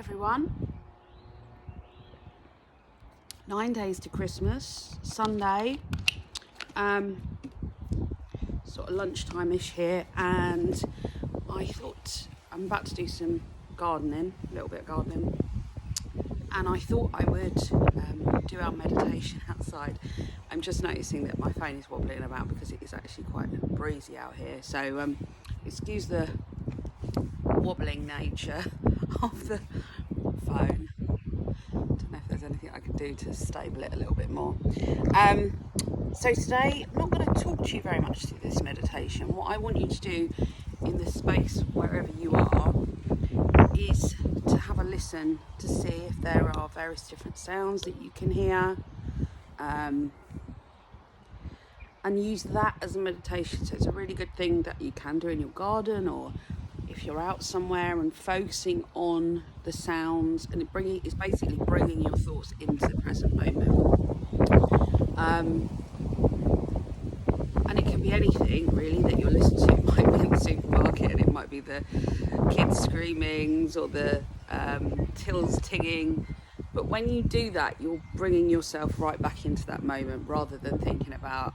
everyone. 9 days to Christmas, Sunday, sort of lunchtime-ish here, and I thought I'm about to do some gardening, a little bit of gardening, and I thought I would do our meditation outside. I'm just noticing that my phone is wobbling about because it is actually quite breezy out here, so excuse the wobbling nature of the phone. Don't know if there's anything I can do to stable it a little bit more. So today I'm not going to talk to you very much through this meditation. What I want you to do in the space wherever you are is to have a listen to see if there are various different sounds that you can hear, and use that as a meditation. So it's a really good thing that you can do in your garden, or if you're out somewhere, and focusing on the sounds, and it's basically bringing your thoughts into the present moment. And it can be anything really that you're listening to. It might be in the supermarket, and it might be the kids screamings or the tills tinging. But when you do that, you're bringing yourself right back into that moment, rather than thinking about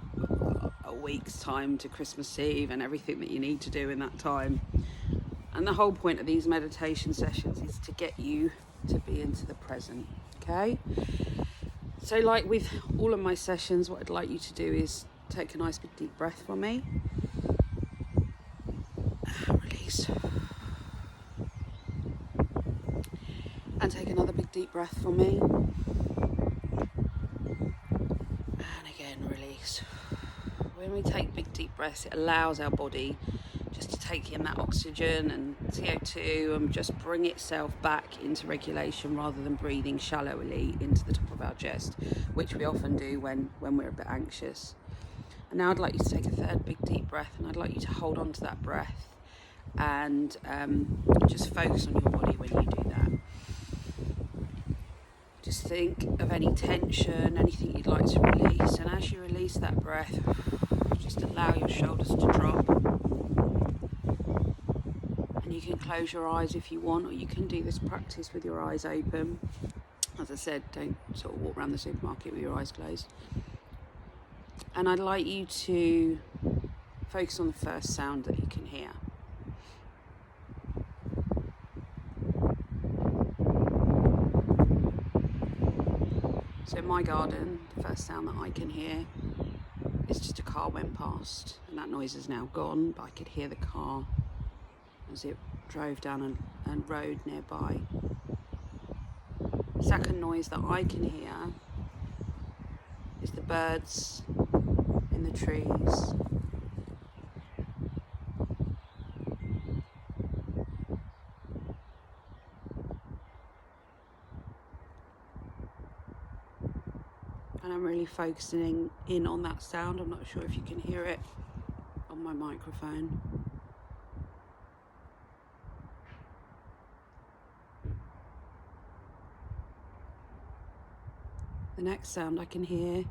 a week's time to Christmas Eve and everything that you need to do in that time. And the whole point of these meditation sessions is to get you to be into the present, okay? So like with all of my sessions, what I'd like you to do is take a nice big deep breath for me. Release. And take another big deep breath for me. And again, release. When we take big deep breaths, it allows our body just to take in that oxygen and CO2 and just bring itself back into regulation, rather than breathing shallowly into the top of our chest, which we often do when we're a bit anxious. And now I'd like you to take a third big deep breath, and I'd like you to hold on to that breath and just focus on your body when you do that. Just think of any tension, anything you'd like to release, and as you release that breath, just allow your shoulders to drop. And you can close your eyes if you want, or you can do this practice with your eyes open. As I said, don't sort of walk around the supermarket with your eyes closed. And I'd like you to focus on the first sound that you can hear. So in my garden, the first sound that I can hear is just a car went past, and that noise is now gone, but I could hear the car as it drove down a road nearby. Second noise that I can hear is the birds in the trees. And I'm really focusing in on that sound. I'm not sure if you can hear it on my microphone. The next sound I can hear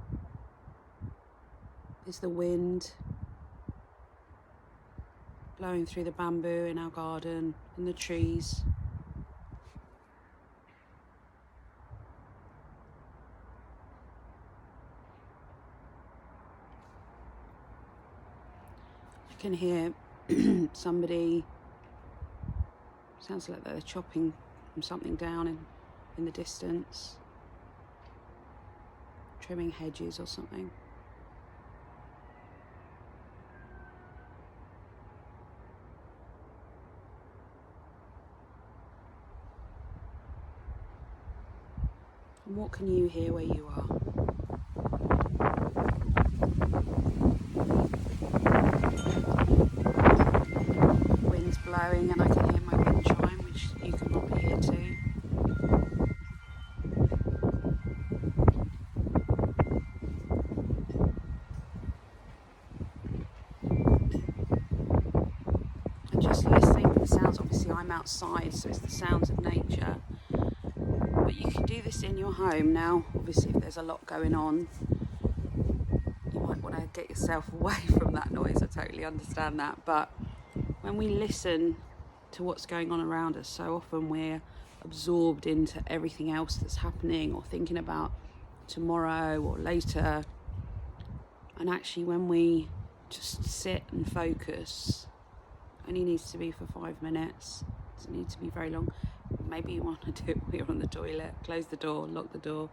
is the wind blowing through the bamboo in our garden, in the trees. I can hear somebody, sounds like they're chopping something down in the distance, trimming hedges or something. And what can you hear where you are? The wind's blowing, and I can hear my wind chime, which you can probably hear too. And just listening to the sounds. Obviously I'm outside, so it's the sounds of nature. But you can do this in your home. Now, obviously, if there's a lot going on, you might want to get yourself away from that noise. I totally understand that. But when we listen to what's going on around us, so often we're absorbed into everything else that's happening or thinking about tomorrow or later. And actually, when we just sit and focus, only needs to be for 5 minutes, doesn't need to be very long. Maybe you want to do it while you're on the toilet. Close the door, lock the door.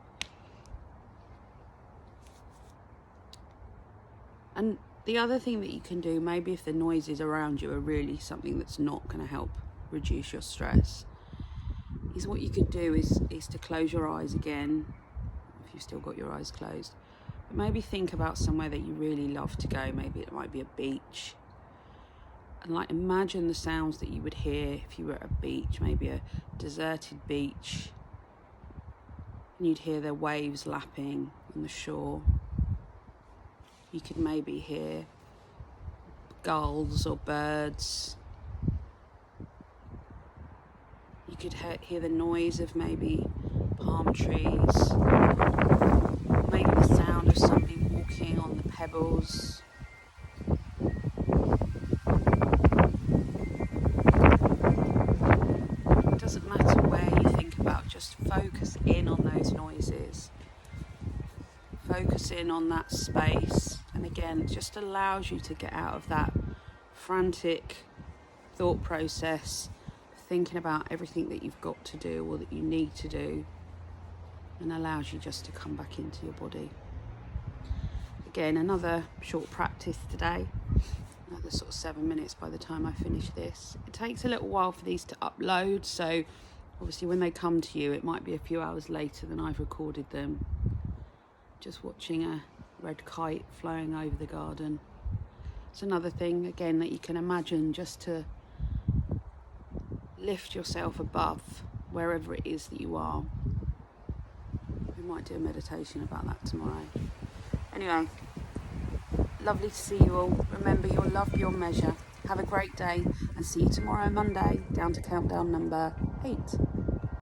And the other thing that you can do, maybe if the noises around you are really something that's not going to help reduce your stress, is what you could do is to close your eyes again, if you've still got your eyes closed. But maybe think about somewhere that you really love to go. Maybe it might be a beach. And like imagine the sounds that you would hear if you were at a beach, maybe a deserted beach. And you'd hear the waves lapping on the shore. You could maybe hear gulls or birds. You could hear the noise of maybe palm trees. Maybe the sound of somebody walking on the pebbles. It doesn't matter where you think about, just focus in on those noises. Focus in on that space. And again, it just allows you to get out of that frantic thought process, thinking about everything that you've got to do or that you need to do, and allows you just to come back into your body. Again, another short practice today, another sort of 7 minutes by the time I finish this. It takes a little while for these to upload, so obviously when they come to you, it might be a few hours later than I've recorded them. Just watching a red kite flying over the garden. It's another thing, again, that you can imagine, just to lift yourself above wherever it is that you are. We might do a meditation about that tomorrow. Anyway, lovely to see you all. Remember, your love beyond measure. Have a great day and see you tomorrow, Monday, down to countdown number 8.